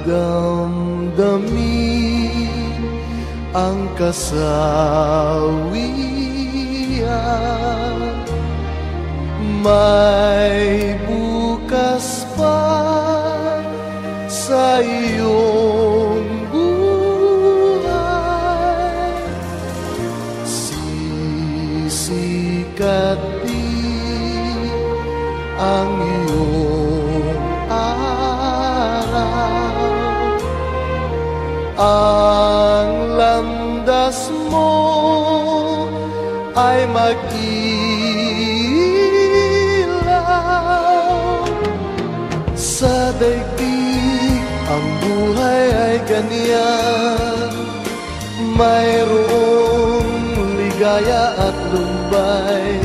damdamin ang kasawian. May bukas pa sa iyong buhay, sisikat din ang iyong araw. Ang landas mo ay mag-ilaw. Sa daigdig ang buhay ay ganyan, mayroong ligaya at lumbay.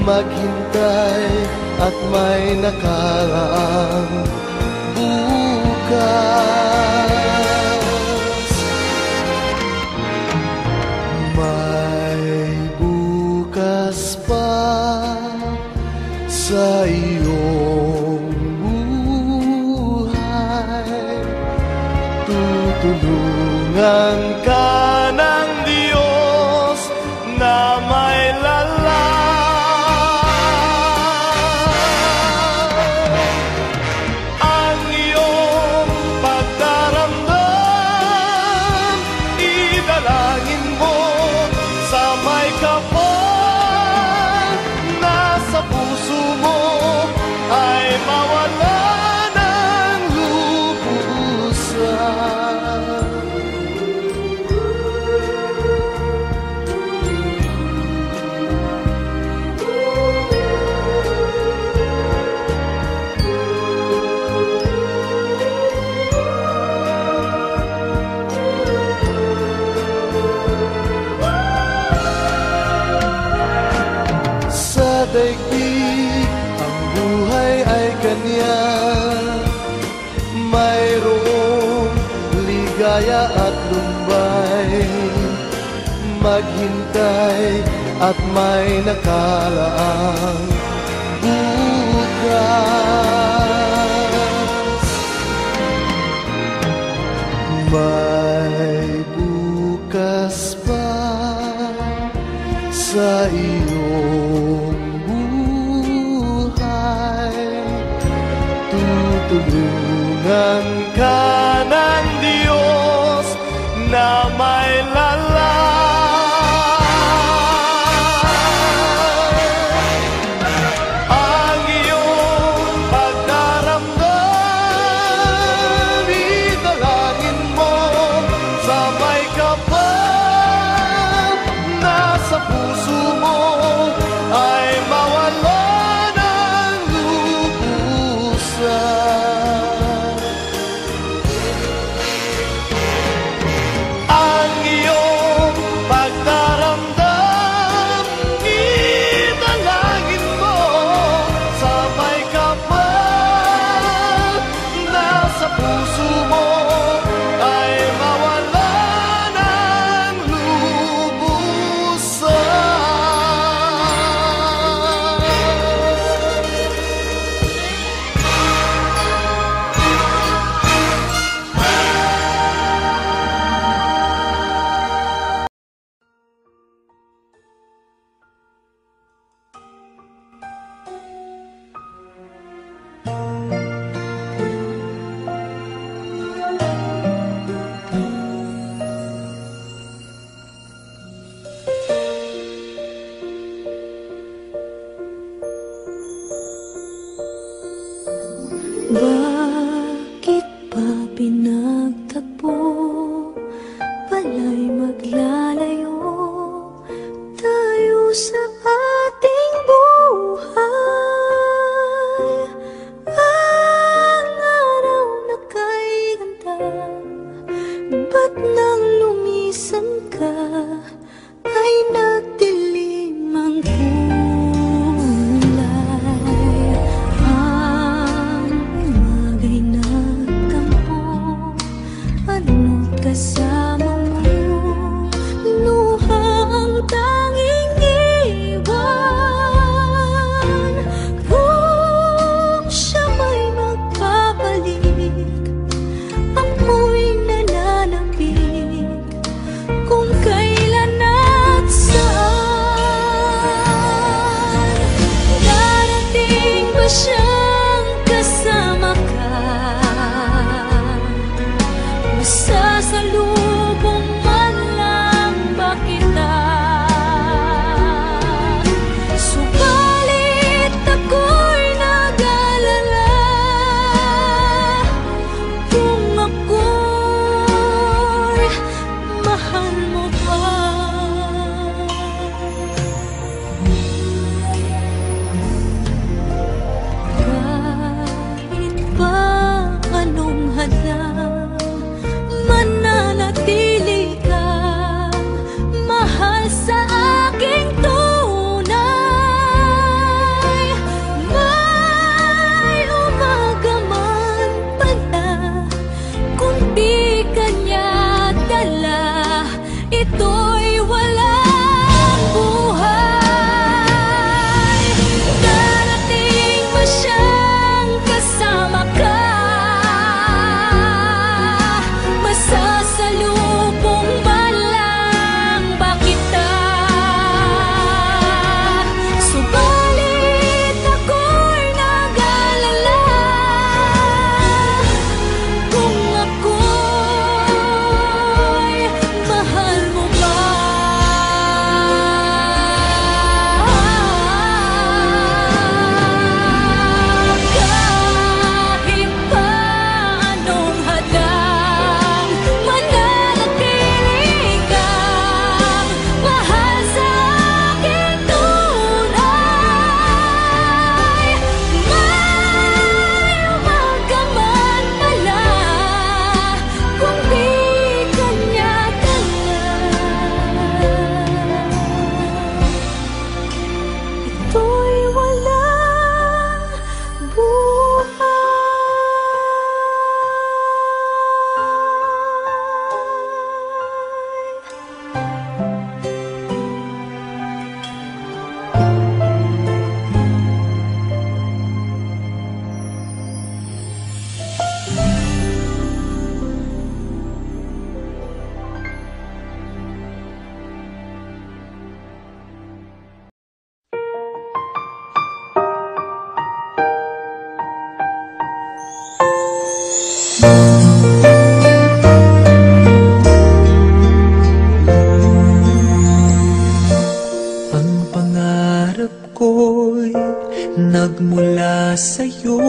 Maghintay at may nakaraang bukas. May bukas pa sa iyong buhay. Tutulungan ka ng Diyos na may lalang. Ang iyong pagdaramdam, idalangin mo sa may kapal. Nasa puso mo ay mawala ng lubusan. Sa daigdig ang buhay ay ganyan, mayroong ligaya at lumbay. Maghintay at may nakalaang bukas. May bukas pa sa iyong buhay. Tutulungan ka ng Diyos na may lalang. Ang iyong pagdaramdam, idalangin mo sa may kapal. Nasa puso mo ay mawala ng lubusan. Ang iyong pagdaramdam, idalangin mo sa may kapal. Nasa puso mo ay mawala ng lubusan. Bakit ba pinagtagpo? Pala'y maglalayo tayo sa ating buhay. Ang araw na kay ganda, ba't nang lumisan ka ay nagdilim ang kulay? Ang mula sa'yo.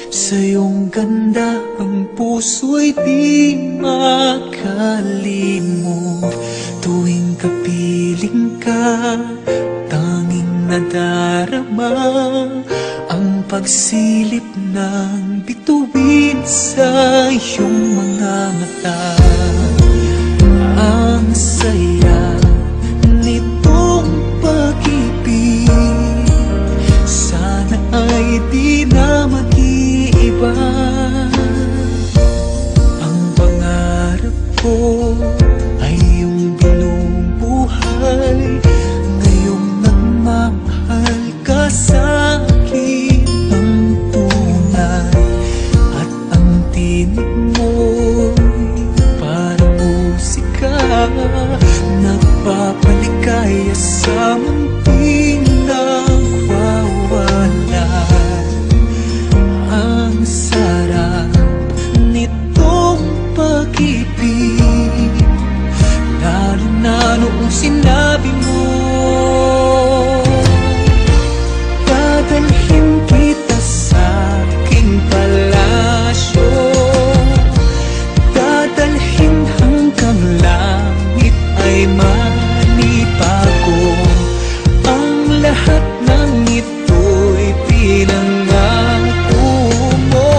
Sa iyong ganda ang puso'y di makalimot. Tuwing kapiling ka, tanging nadarama ang pagsilip ng bituin sa iyong mga mata. Ang saya nitong pag-ibig, sana ay di na mag-iiba. Ang pangarap ko ay yung binubuhay ngayong nagmamahal ka sa akin ng tunay. At ang tinig mo'y parang musika, nagpapaligaya sa munting nagwawala. Ang sarap nitong pag-ibig, lalo na noong sinabi mo, dadalhin kita sa aking palasyo, dadalhin hanggang langit ay manibago. Ang lahat ng ito'y pinangako mo,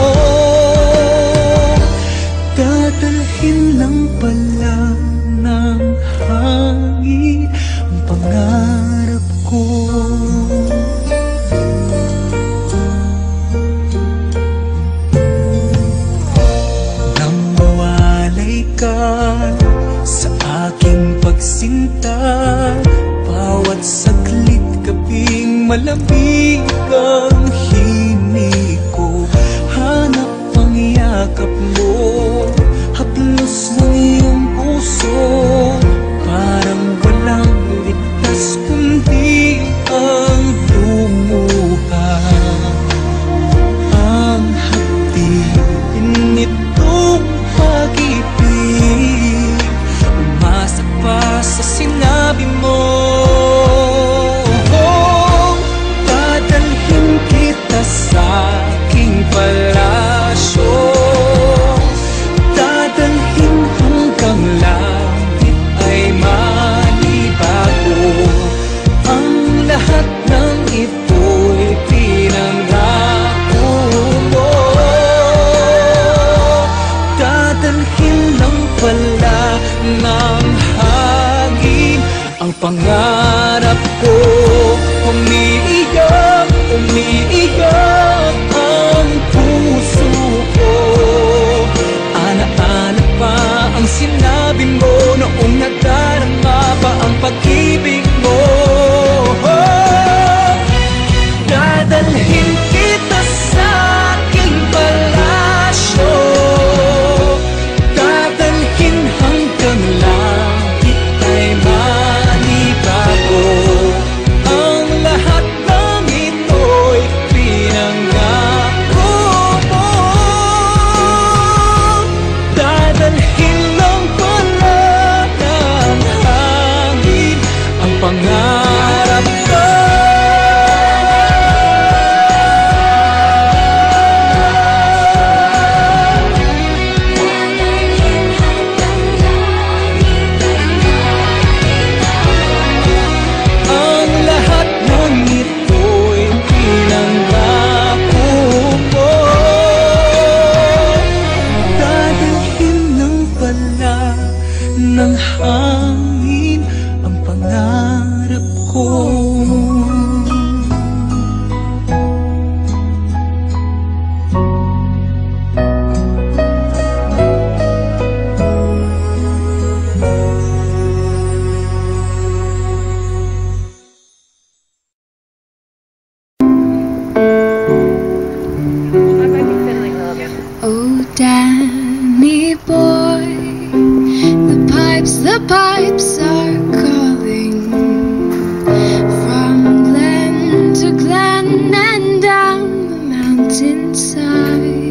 dadalhin lang pala ng hangin ang pangarap ko. Nang mawalay ka sa aking pagsinta, bawat saglit gabing malamig ang himig ko. Hanap ang yakap mo, haplos ng iyong puso, parang walang ligtas kundi ang lumuha. Ang haptin nitong pag-ibig, umasa pa sa sinabi mo. Dadalhin kita sa aking palasyo, dadalhin hanggang langit ay manibago. Ang lahat ng ito'y pinangako mo, dadalhin lang pala ng hangin ang pangarap ko. Umiiyak, umiiyak ang puso ko, ana-ana pa ang sinabi mo noong nadarama pa ang pag-ibig mo. Dadalhin kita sa aking palasyo, dadalhin hanggang langit ay manibago. Ang lahat ng ito'y pinangako mo, dadalhin lang pala ng hangin ang pangarap ko. Ang lahat ng ito'y pinangako mo, dadalhin lang pala ng hangin ang pangarap ko. Oh, Danny boy, the pipes are calling from glen to glen and down the mountainside.